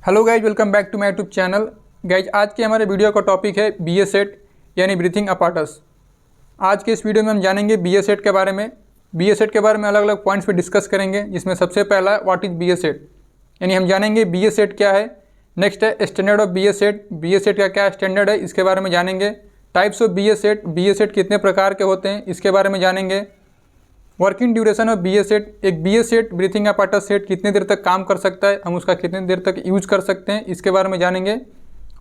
Hello guys, welcome back to my YouTube channel. Guys, आज के हमारे वीडियो का टॉपिक है BA-सेट यानी ब्रीथिंग apparatus। आज के इस वीडियो में हम जानेंगे BA-सेट के बारे में। BA-सेट के बारे में अलग अलग पॉइंट्स पे डिस्कस करेंगे, जिसमें सबसे पहला व्हाट इज़ BA-सेट, यानी हम जानेंगे BA-सेट क्या है। नेक्स्ट है स्टैंडर्ड ऑफ BA-सेट, BA-सेट का क्या स्टैंडर्ड है इसके बारे में जानेंगे। टाइप्स ऑफ BA-सेट, BA-सेट कितने प्रकार के होते हैं इसके बारे में जानेंगे। वर्किंग ड्यूरेशन ऑफ BA-सेट, एक BA-सेट ब्रीथिंग apparatus सेट कितने देर तक काम कर सकता है, हम उसका कितने देर तक यूज कर सकते हैं इसके बारे में जानेंगे।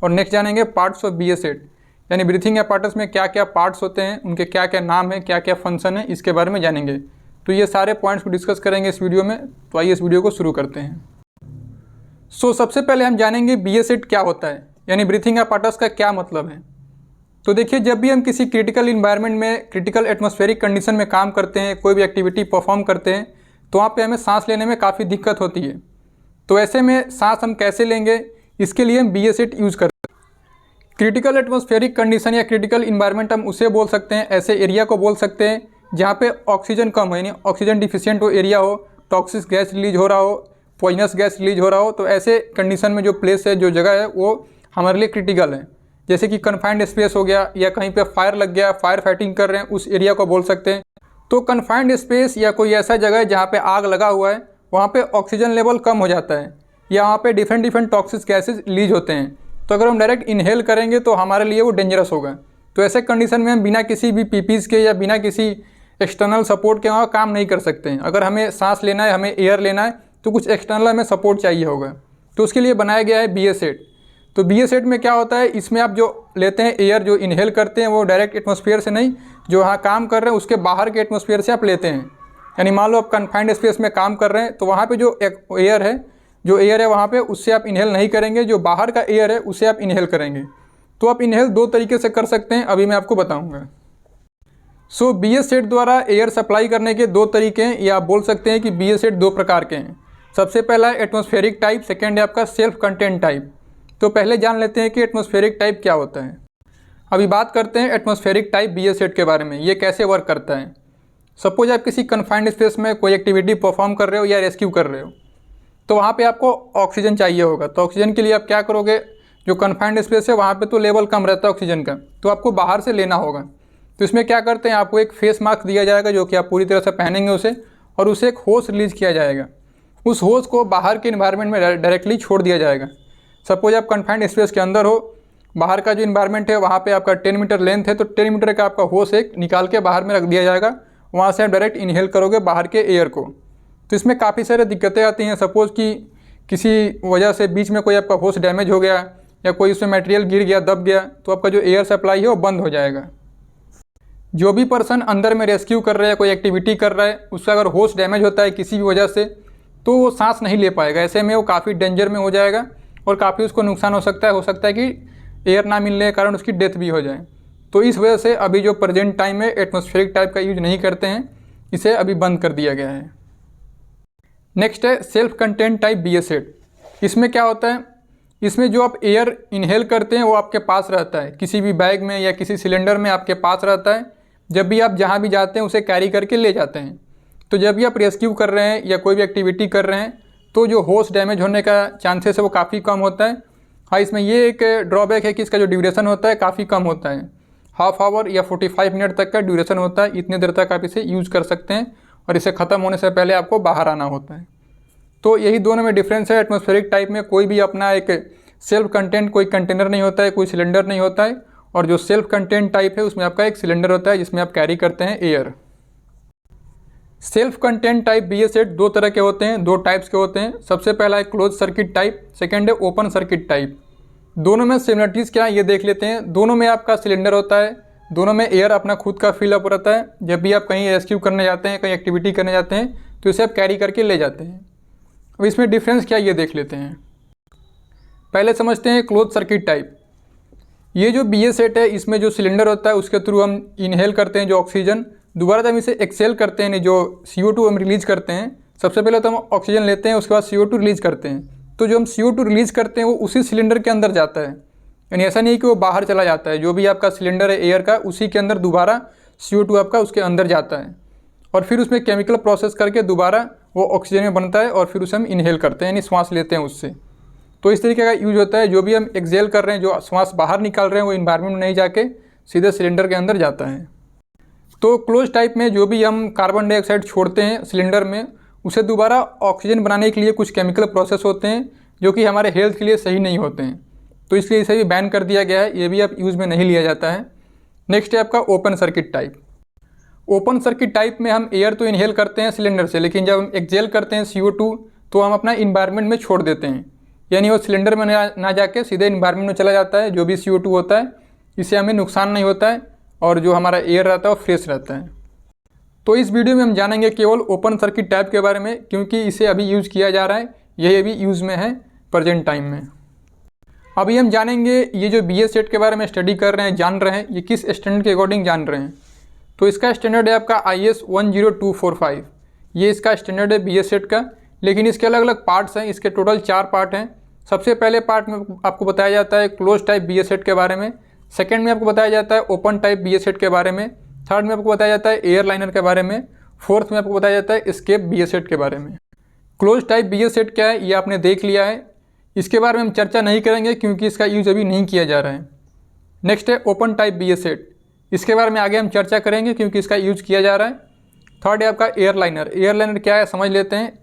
और नेक्स्ट जानेंगे पार्ट्स ऑफ BA-सेट, यानी ब्रीथिंग apparatus में क्या क्या पार्ट्स होते हैं, उनके क्या क्या नाम है, क्या क्या फंक्शन है, इसके बारे में जानेंगे। तो ये सारे पॉइंट्स को डिस्कस करेंगे इस वीडियो में। तो आइए इस वीडियो को शुरू करते हैं। सबसे पहले हम जानेंगे BA-सेट क्या होता है, यानी ब्रीथिंग apparatus का क्या मतलब है। तो देखिए, जब भी हम किसी क्रिटिकल इन्वायरमेंट में, क्रिटिकल एटमॉस्फेरिक कंडीशन में काम करते हैं, कोई भी एक्टिविटी परफॉर्म करते हैं, तो वहाँ पे हमें सांस लेने में काफ़ी दिक्कत होती है। तो ऐसे में सांस हम कैसे लेंगे, इसके लिए हम BA-सेट यूज़ करते हैं। क्रिटिकल एटमॉस्फेरिक कंडीशन या क्रिटिकल इन्वायरमेंट हम उसे बोल सकते हैं, ऐसे एरिया को बोल सकते हैं जहाँ पे ऑक्सीजन कम हो, यानी ऑक्सीजन डिफिशियंट हो एरिया हो, टॉक्सिक गैस रिलीज हो रहा हो, पॉइजनस गैस रिलीज हो रहा हो। तो ऐसे कंडीशन में जो प्लेस है, जो जगह है, वो हमारे लिए क्रिटिकल है। जैसे कि कन्फाइंड स्पेस हो गया, या कहीं पे फायर लग गया, फायर फाइटिंग कर रहे हैं, उस एरिया को बोल सकते हैं। तो कन्फाइंड स्पेस या कोई ऐसा जगह है जहाँ पे आग लगा हुआ है, वहाँ पे ऑक्सीजन लेवल कम हो जाता है, या वहाँ पे डिफरेंट टॉक्सिक गैसेज रिलीज होते हैं। तो अगर हम डायरेक्ट इनहेल करेंगे तो हमारे लिए वो डेंजरस होगा। तो ऐसे कंडीशन में हम बिना किसी भी पीपीज़ के या बिना किसी एक्सटर्नल सपोर्ट के वहाँ काम नहीं कर सकते हैं। अगर हमें सांस लेना है, हमें एयर लेना है, तो कुछ एक्सटर्नल हमें सपोर्ट चाहिए होगा। तो उसके लिए बनाया गया है BA-सेट। तो BA-सेट में क्या होता है, इसमें आप जो लेते हैं एयर, जो इनहेल करते हैं, वो डायरेक्ट एटमॉस्फेयर से नहीं, जो वहाँ काम कर रहे हैं उसके बाहर के एटमॉस्फेयर से आप लेते हैं। यानी मान लो आप कन्फाइंड स्पेस में काम कर रहे हैं, तो वहाँ पे जो एयर है वहाँ पे, उससे आप इनहेल नहीं करेंगे, जो बाहर का एयर है उसे आप इनहेल करेंगे। तो आप इनहेल दो तरीके से कर सकते हैं, अभी मैं आपको बताऊँगा। BA-सेट द्वारा एयर सप्लाई करने के दो तरीके हैं, या आप बोल सकते हैं कि BA-सेट दो प्रकार के हैं। सबसे पहला है एटमॉस्फेरिक टाइप, सेकेंड है आपका सेल्फ कंटेंट टाइप। तो पहले जान लेते हैं कि एटमॉस्फेरिक टाइप क्या होता है। अभी बात करते हैं एटमॉस्फेरिक टाइप BA-सेट के बारे में, ये कैसे वर्क करता है। सपोज आप किसी कन्फाइंड स्पेस में कोई एक्टिविटी परफॉर्म कर रहे हो या रेस्क्यू कर रहे हो, तो वहाँ पे आपको ऑक्सीजन चाहिए होगा। तो ऑक्सीजन के लिए आप क्या करोगे, जो कन्फाइंड स्पेस है वहाँ पे तो लेवल कम रहता है ऑक्सीजन का, तो आपको बाहर से लेना होगा। तो इसमें क्या करते हैं, आपको एक फेस मास्क दिया जाएगा, जो कि आप पूरी तरह से पहनेंगे उसे, और उसे एक होस रिलीज किया जाएगा। उस होस को बाहर के इन्वायरमेंट में डायरेक्टली छोड़ दिया जाएगा। सपोज आप कन्फाइंड स्पेस के अंदर हो, बाहर का जो इन्वायरमेंट है वहाँ पे आपका 10 मीटर लेंथ है, तो 10 मीटर का आपका होस एक निकाल के बाहर में रख दिया जाएगा। वहाँ से आप डायरेक्ट इनहेल करोगे बाहर के एयर को। तो इसमें काफ़ी सारी दिक्कतें आती हैं। सपोज़ कि किसी वजह से बीच में कोई आपका होस डैमेज हो गया, या कोई उसमें मटेरियल गिर गया, दब गया, तो आपका जो एयर सप्लाई है वो बंद हो जाएगा। जो भी पर्सन अंदर में रेस्क्यू कर रहा है, कोई एक्टिविटी कर रहा है, उसका अगर होस डैमेज होता है किसी भी वजह से, तो वो सांस नहीं ले पाएगा। ऐसे में वो काफ़ी डेंजर में हो जाएगा और काफ़ी उसको नुकसान हो सकता है कि एयर ना मिलने के कारण उसकी डेथ भी हो जाए। तो इस वजह से अभी जो प्रेजेंट टाइम में एटमॉस्फेरिक टाइप का यूज नहीं करते हैं, इसे अभी बंद कर दिया गया है। नेक्स्ट है सेल्फ कंटेंट टाइप BA-सेट। इसमें क्या होता है, इसमें जो आप एयर इनहेल करते हैं वो आपके पास रहता है, किसी भी बैग में या किसी सिलेंडर में आपके पास रहता है। जब भी आप जहाँ भी जाते हैं उसे कैरी करके ले जाते हैं। तो जब भी आप रेस्क्यू कर रहे हैं या कोई भी एक्टिविटी कर रहे हैं, तो जो होस डैमेज होने का चांसेस है वो काफ़ी कम होता है। हाँ, इसमें ये एक ड्रॉबैक है कि इसका जो ड्यूरेशन होता है काफ़ी कम होता है। हाफ आवर या 45 मिनट तक का ड्यूरेशन होता है। इतने देर तक आप इसे यूज़ कर सकते हैं, और इसे ख़त्म होने से पहले आपको बाहर आना होता है। तो यही दोनों में डिफरेंस है। एटमॉस्फेरिक टाइप में कोई भी अपना एक सेल्फ कंटेंट, कोई कंटेनर नहीं होता है, कोई सिलेंडर नहीं होता है। और जो सेल्फ कंटेंट टाइप है उसमें आपका एक सिलेंडर होता है जिसमें आप कैरी करते हैं एयर। सेल्फ कंटेंट टाइप BA-सेट दो तरह के होते हैं, दो टाइप्स के होते हैं। सबसे पहला है क्लोज सर्किट टाइप, सेकेंड है ओपन सर्किट टाइप। दोनों में सिमिलरिटीज़ क्या है ये देख लेते हैं। दोनों में आपका सिलेंडर होता है, दोनों में एयर अपना खुद का फिल अप रहता है। जब भी आप कहीं रेस्क्यू करने जाते हैं, कहीं एक्टिविटी करने जाते हैं, तो इसे आप कैरी करके ले जाते हैं। अब इसमें डिफरेंस क्या ये देख लेते हैं। पहले समझते हैं क्लोज सर्किट टाइप। ये जो BA-सेट है, इसमें जो सिलेंडर होता है उसके थ्रू हम इनहेल करते हैं जो ऑक्सीजन, दोबारा जब हम इसे एक्सेल करते हैं, जो CO2 हम रिलीज़ करते हैं। सबसे पहले तो हम ऑक्सीजन लेते हैं, उसके बाद CO2 रिलीज़ करते हैं। तो जो हम CO2 रिलीज़ करते हैं वो उसी सिलेंडर के अंदर जाता है, यानी ऐसा नहीं कि वो बाहर चला जाता है। जो भी आपका सिलेंडर है एयर का, उसी के अंदर दोबारा CO2 आपका उसके अंदर जाता है, और फिर उसमें केमिकल प्रोसेस करके दोबारा वो ऑक्सीजन में बनता है, और फिर उसे हम इनहेल करते हैं, यानी सांस लेते हैं उससे। तो इस तरीके का यूज होता है, जो भी हम एक्सेल कर रहे हैं, जो श्वास बाहर निकाल रहे हैं, वो इन्वायरमेंट में नहीं जाके सीधे सिलेंडर के अंदर जाता है। तो क्लोज टाइप में जो भी हम कार्बन डाइऑक्साइड छोड़ते हैं सिलेंडर में, उसे दोबारा ऑक्सीजन बनाने के लिए कुछ केमिकल प्रोसेस होते हैं जो कि हमारे हेल्थ के लिए सही नहीं होते हैं, तो इसलिए इसे भी बैन कर दिया गया है, ये भी अब यूज़ में नहीं लिया जाता है। नेक्स्ट है आपका open circuit type. Open circuit type में हम एयर तो इनहेल करते हैं सिलेंडर से, लेकिन जब हम एक्सेल करते हैं CO2 तो हम अपना इन्वायरमेंट में छोड़ देते हैं, यानी वो सिलेंडर में ना जाके सीधे इन्वायरमेंट में चला जाता है। जो भी CO2 होता है इससे हमें नुकसान नहीं होता है और जो हमारा एयर रहता है वो फ्रेश रहता है। तो इस वीडियो में हम जानेंगे केवल ओपन सर्किट टाइप के बारे में, क्योंकि इसे अभी यूज़ किया जा रहा है, यही अभी यूज़ में है प्रेजेंट टाइम में। अभी हम जानेंगे ये जो BS सेट के बारे में स्टडी कर रहे हैं, जान रहे हैं, ये किस स्टैंडर्ड के अकॉर्डिंग जान रहे हैं। तो इसका स्टैंडर्ड है आपका IS 10245, ये इसका स्टैंडर्ड है BS सेट का। लेकिन इसके अलग अलग पार्ट्स हैं, इसके टोटल 4 पार्ट हैं। सबसे पहले पार्ट में आपको बताया जाता है क्लोज टाइप BS सेट के बारे में, सेकंड में आपको बताया जाता है ओपन टाइप BS सेट के बारे में, थर्ड में आपको बताया जाता है एयर लाइनर के बारे में, फोर्थ में आपको बताया जाता है एस्केप BS सेट के बारे में। क्लोज टाइप BS सेट क्या है ये आपने देख लिया है, इसके बारे में हम चर्चा नहीं करेंगे क्योंकि इसका यूज अभी नहीं किया जा रहा है। नेक्स्ट है ओपन टाइप BS सेट, इसके बारे में आगे हम चर्चा करेंगे क्योंकि इसका यूज किया जा रहा है। थर्ड है आपका एयरलाइनर। एयरलाइनर क्या है समझ लेते हैं।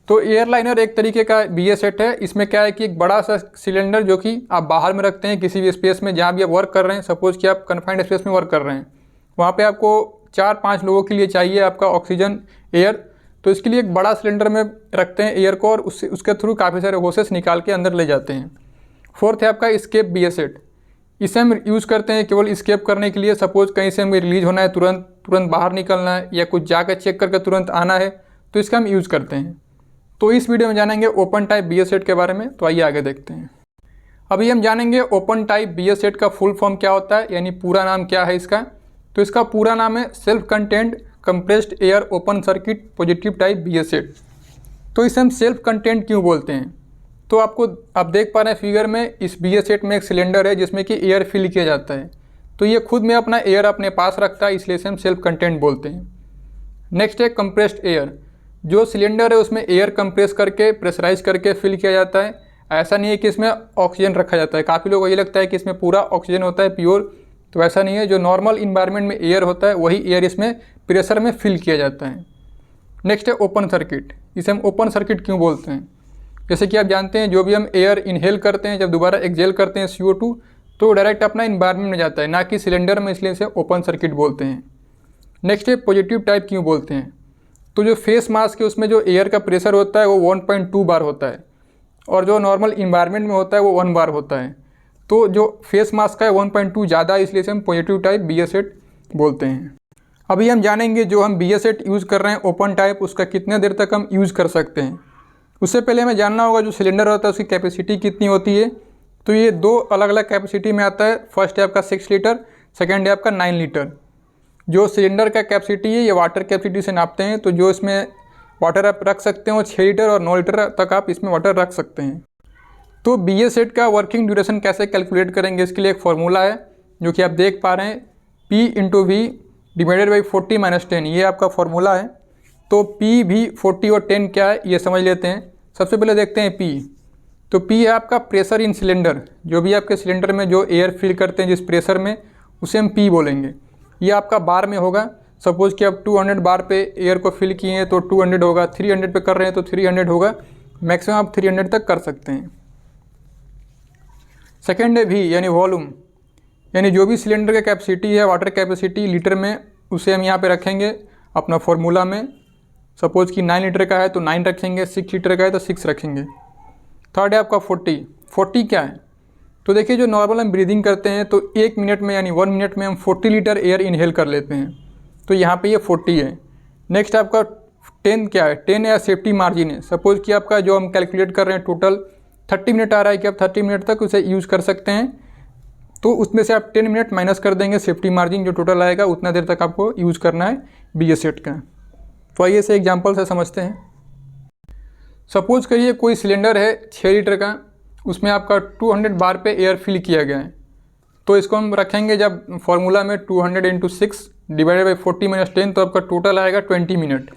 तो एयरलाइनर एक तरीके का BS सेट है। इसमें क्या है कि एक बड़ा सा सिलेंडर जो कि आप बाहर में रखते हैं किसी भी स्पेस में जहाँ भी आप वर्क कर रहे हैं। सपोज कि आप कन्फाइंड स्पेस में वर्क कर रहे हैं, वहाँ पे आपको 4-5 लोगों के लिए चाहिए आपका ऑक्सीजन एयर, तो इसके लिए एक बड़ा सिलेंडर में रखते हैं एयर को और उसके थ्रू काफ़ी सारे होसेस निकाल के अंदर ले जाते हैं। फोर्थ है आपका एस्केप BS सेट। इसे हम यूज़ करते हैं केवल एस्केप करने के लिए। सपोज कहीं से हमें रिलीज होना है, तुरंत बाहर निकलना है या कुछ जाकर चेक करके तुरंत आना है, तो इसका हम यूज़ करते हैं। तो इस वीडियो में जानेंगे ओपन टाइप BS सेट के बारे में, तो आइए आगे देखते हैं। अभी हम जानेंगे ओपन टाइप BS सेट का फुल फॉर्म क्या होता है, यानी पूरा नाम क्या है इसका। तो इसका पूरा नाम है self content compressed air open circuit positive type BS set. तो इसे हम सेल्फ कंटेंट क्यों बोलते हैं, तो आप देख पा रहे हैं फिगर में, इस BS सेट में एक सिलेंडर है जिसमें कि एयर फिल किया जाता है। तो ये खुद में अपना एयर अपने पास रखता है, इसलिए इसे हम सेल्फ कंटेंट बोलते हैं। नेक्स्ट है कंप्रेस्ड एयर। जो सिलेंडर है उसमें एयर कंप्रेस करके प्रेशराइज करके फिल किया जाता है। ऐसा नहीं है कि इसमें ऑक्सीजन रखा जाता है। काफ़ी लोगों को ये लगता है कि इसमें पूरा ऑक्सीजन होता है प्योर, तो ऐसा नहीं है। जो नॉर्मल इन्वायरमेंट में एयर होता है वही एयर इसमें प्रेशर में फिल किया जाता है। नेक्स्ट है ओपन सर्किट। इसे हम ओपन सर्किट क्यों बोलते हैं, जैसे कि आप जानते हैं जो भी हम एयर इनहेल करते हैं, जब दोबारा एक्सेल करते हैं CO2, तो डायरेक्ट अपना इन्वायरमेंट में जाता है, ना कि सिलेंडर में, इसलिए इसे ओपन सर्किट बोलते हैं। नेक्स्ट है पॉजिटिव टाइप क्यों बोलते हैं। तो जो फेस मास्क है उसमें जो एयर का प्रेशर होता है वो 1.2 बार होता है और जो नॉर्मल इन्वायरमेंट में होता है वो 1 बार होता है। तो जो फेस मास्क का है 1.2 ज़्यादा है, इसलिए हम पॉजिटिव टाइप BS सेट बोलते हैं। अभी हम जानेंगे जो हम BS सेट यूज़ कर रहे हैं ओपन टाइप, उसका कितने देर तक हम यूज़ कर सकते हैं। उससे पहले हमें जानना होगा जो सिलेंडर होता है उसकी कैपेसिटी कितनी होती है। तो ये 2 अलग अलग कैपेसिटी में आता है। फर्स्ट है आपका 6 लीटर, सेकेंड है आपका 9 लीटर। जो सिलेंडर का कैपेसिटी है ये वाटर कैपेसिटी से नापते हैं। तो जो इसमें वाटर आप रख सकते हो 6 लीटर और 9 लीटर तक आप इसमें वाटर रख सकते हैं। तो BS सेट का वर्किंग ड्यूरेशन कैसे कैलकुलेट करेंगे, इसके लिए एक फॉर्मूला है जो कि आप देख पा रहे हैं, P/V डिवाइडेड बाई 40 - 10, ये आपका फॉर्मूला है। तो P भी 40 और 10 क्या है ये समझ लेते हैं। सबसे पहले देखते हैं P। तो P है आपका प्रेशर इन सिलेंडर। जो भी आपके सिलेंडर में जो एयर फिल करते हैं जिस प्रेशर में, उसे हम P बोलेंगे। ये आपका बार में होगा। सपोज कि आप 200 बार पे एयर को फिल किए हैं तो 200 होगा, 300 पे कर रहे हैं तो 300 होगा। मैक्सिमम आप 300 तक कर सकते हैं। सेकेंड है V यानी वॉल्यूम, यानी जो भी सिलेंडर का कैपेसिटी है वाटर कैपेसिटी लीटर में, उसे हम यहाँ पे रखेंगे अपना फॉर्मूला में। सपोज कि 9 लीटर का है तो 9 रखेंगे, 6 लीटर का है तो 6 रखेंगे। थर्ड है आपका 40। 40 क्या है, तो देखिए जो नॉर्मल हम ब्रीदिंग करते हैं तो 1 मिनट में यानी 1 मिनट में हम 40 लीटर एयर इनहेल कर लेते हैं। तो यहाँ पे ये 40 है। नेक्स्ट आपका 10 क्या है, 10 या सेफ्टी मार्जिन है। सपोज कि आपका जो हम कैलकुलेट कर रहे हैं टोटल 30 मिनट आ रहा है कि आप 30 मिनट तक उसे यूज़ कर सकते हैं, तो उसमें से आप 10 मिनट माइनस कर देंगे सेफ्टी मार्जिन, जो टोटल आएगा उतना देर तक आपको यूज़ करना है BS सेट का। तो आइए से एग्जांपल से समझते हैं। सपोज करिए कोई सिलेंडर है 6 लीटर का, उसमें आपका 200 बार पे एयर फिल किया गया है। तो इसको हम रखेंगे जब फॉर्मूला में 200 × 6 डिवाइडेड बाई 40 - 10, तो आपका टोटल आएगा 20 मिनट।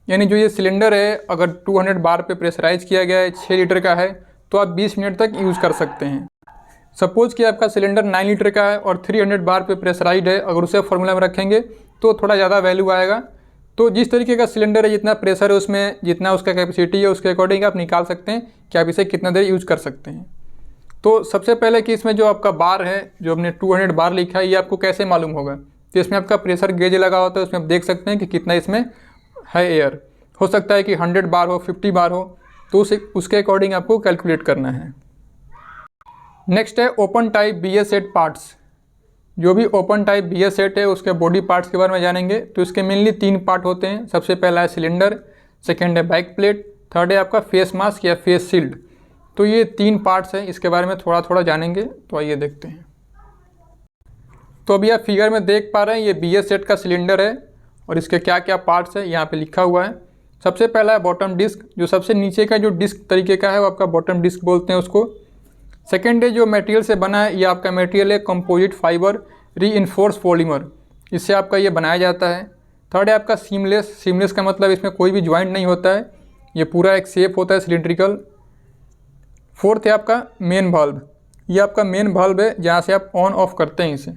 यानी जो ये सिलेंडर है अगर 200 बार पे प्रेशराइज किया गया है, 6 लीटर का है, तो आप 20 मिनट तक यूज़ कर सकते हैं। सपोज़ कि आपका सिलेंडर 9 लीटर का है और 300 बार पे प्रेशराइज्ड है, अगर उसे फॉर्मूला में रखेंगे तो थोड़ा ज़्यादा वैल्यू आएगा। तो जिस तरीके का सिलेंडर है, जितना प्रेशर है उसमें, जितना उसका कैपेसिटी है, उसके अकॉर्डिंग आप निकाल सकते हैं कि आप इसे कितना देर यूज़ कर सकते हैं। तो सबसे पहले कि इसमें जो आपका बार है, जो हमने 200 बार लिखा है, ये आपको कैसे मालूम होगा? तो इसमें आपका प्रेशर गेज लगा होता है, उसमें आप देख सकते हैं कि कितना इसमें है एयर। हो सकता है कि 100 बार हो, 50 बार हो, तो उसके अकॉर्डिंग आपको कैलकुलेट करना है। नेक्स्ट है open type BS set parts. जो भी ओपन टाइप BS सेट है उसके बॉडी पार्ट्स के बारे में जानेंगे। तो इसके मेनली 3 पार्ट होते हैं। सबसे पहला है सिलेंडर, सेकेंड है बैक प्लेट, थर्ड है आपका फेस मास्क या फेस शील्ड। तो ये 3 पार्ट्स हैं, इसके बारे में थोड़ा थोड़ा जानेंगे। तो आइए देखते हैं। तो अभी आप फिगर में देख पा रहे हैं, ये BS सेट का सिलेंडर है और इसके क्या क्या पार्ट्स है यहाँ पे लिखा हुआ है। सबसे पहला है बॉटम डिस्क, जो सबसे नीचे का जो डिस्क तरीके का है वो आपका बॉटम डिस्क बोलते हैं उसको। सेकेंड है जो मटेरियल से बना है, ये आपका मटेरियल है कंपोजिट फाइबर रीइंफोर्स पॉलीमर, इससे आपका ये बनाया जाता है। थर्ड है आपका सीमलेस। सीमलेस का मतलब इसमें कोई भी ज्वाइंट नहीं होता है, ये पूरा एक शेप होता है सिलिंड्रिकल। फोर्थ है आपका मेन वाल्व, ये आपका मेन वाल्व है जहाँ से आप ऑन ऑफ करते हैं इसे।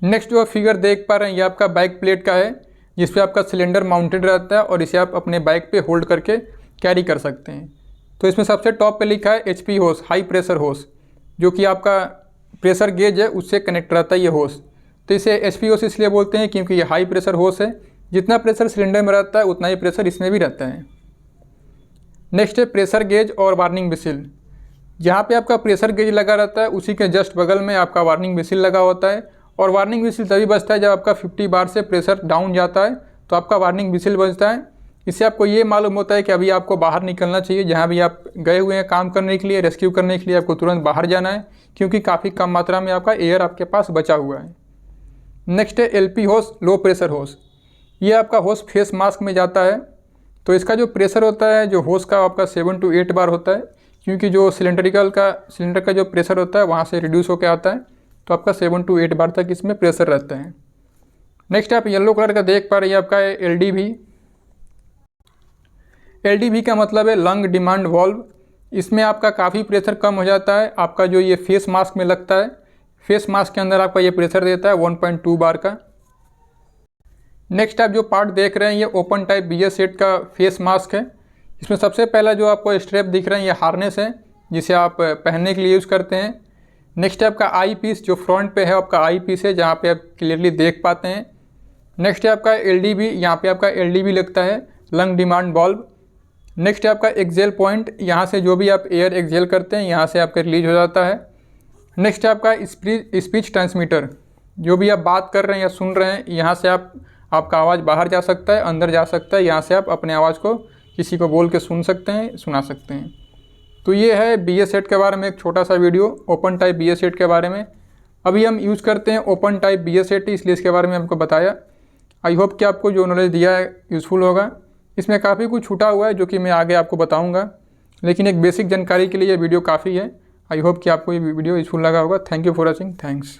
नेक्स्ट जो आप फिगर देख पा रहे हैं, ये आपका बैक प्लेट का है, जिस पे आपका सिलेंडर माउंटेड रहता है और इसे आप अपने बाइक पे होल्ड करके कैरी कर सकते हैं। तो इसमें सबसे टॉप पे लिखा है HP होस, हाई प्रेशर होस, जो कि आपका प्रेशर गेज है उससे कनेक्ट रहता है ये होस। तो इसे HP होस इसलिए बोलते हैं क्योंकि ये हाई प्रेशर होस है। जितना प्रेशर सिलेंडर में रहता है उतना ही प्रेशर इसमें भी रहता है। नेक्स्ट है प्रेशर गेज और वार्निंग व्हिसिल। जहाँ पे आपका प्रेशर गेज लगा रहता है उसी के जस्ट बगल में आपका वार्निंग व्हिसिल लगा होता है। और वार्निंग व्हिसिल तभी बजता है जब आपका 50 बार से प्रेशर डाउन जाता है, तो आपका वार्निंग व्हिसिल बजता है। इससे आपको ये मालूम होता है कि अभी आपको बाहर निकलना चाहिए। जहाँ भी आप गए हुए हैं काम करने के लिए, रेस्क्यू करने के लिए, आपको तुरंत बाहर जाना है, क्योंकि काफ़ी कम मात्रा में आपका एयर आपके पास बचा हुआ है। नेक्स्ट है LP होस, लो प्रेशर होस। ये आपका होस फेस मास्क में जाता है। तो इसका जो प्रेशर होता है, जो होस का आपका 7 to 8 बार होता है, क्योंकि जो सिलेंडर का जो प्रेशर होता है वहाँ से रिड्यूस होकर आता है। तो आपका 7 to 8 बार तक इसमें प्रेशर रहता है। नेक्स्ट आप येलो कलर का देख पा रहे हैं, आपका है LDV। LDV का मतलब है लंग डिमांड वाल्व। इसमें आपका काफ़ी प्रेशर कम हो जाता है। आपका जो ये फेस मास्क में लगता है, फेस मास्क के अंदर आपका ये प्रेशर देता है 1.2 बार का। नेक्स्ट आप जो पार्ट देख रहे हैं, ये ओपन टाइप BS सेट का फेस मास्क है। इसमें सबसे पहला जो आपको स्ट्रैप दिख रहे हैं, ये हार्नेस है जिसे आप पहनने के लिए यूज़ करते हैं। नेक्स्ट है आपका आई पीस, जो फ्रंट पे है आपका आई पीस है, जहाँ पे आप क्लियरली देख पाते हैं। नेक्स्ट है आपका LDV, यहाँ पे आपका LDV लगता है, लंग डिमांड वाल्व। नेक्स्ट है आपका एक्सेल पॉइंट, यहाँ से जो भी आप एयर एक्सेल करते हैं यहाँ से आपका रिलीज हो जाता है। नेक्स्ट है आपका स्पीच ट्रांसमीटर, जो भी आप बात कर रहे हैं या सुन रहे हैं, यहाँ से आपका आवाज़ बाहर जा सकता है, अंदर जा सकता है। यहाँ से आप अपने आवाज़ को किसी को बोल के सुन सकते हैं, सुना सकते हैं। तो ये है BS सेट के बारे में एक छोटा सा video, open type BS set के बारे में। अभी हम यूज़ करते हैं ओपन टाइप BS सेट, इसलिए इसके बारे में हमको बताया। आई होप कि आपको जो नॉलेज दिया है यूज़फुल होगा। इसमें काफ़ी कुछ छूटा हुआ है जो कि मैं आगे आपको बताऊंगा, लेकिन एक बेसिक जानकारी के लिए ये वीडियो काफ़ी है। आई होप कि आपको ये वीडियो यूज़फुल लगा होगा। Thank you for watching. Thanks.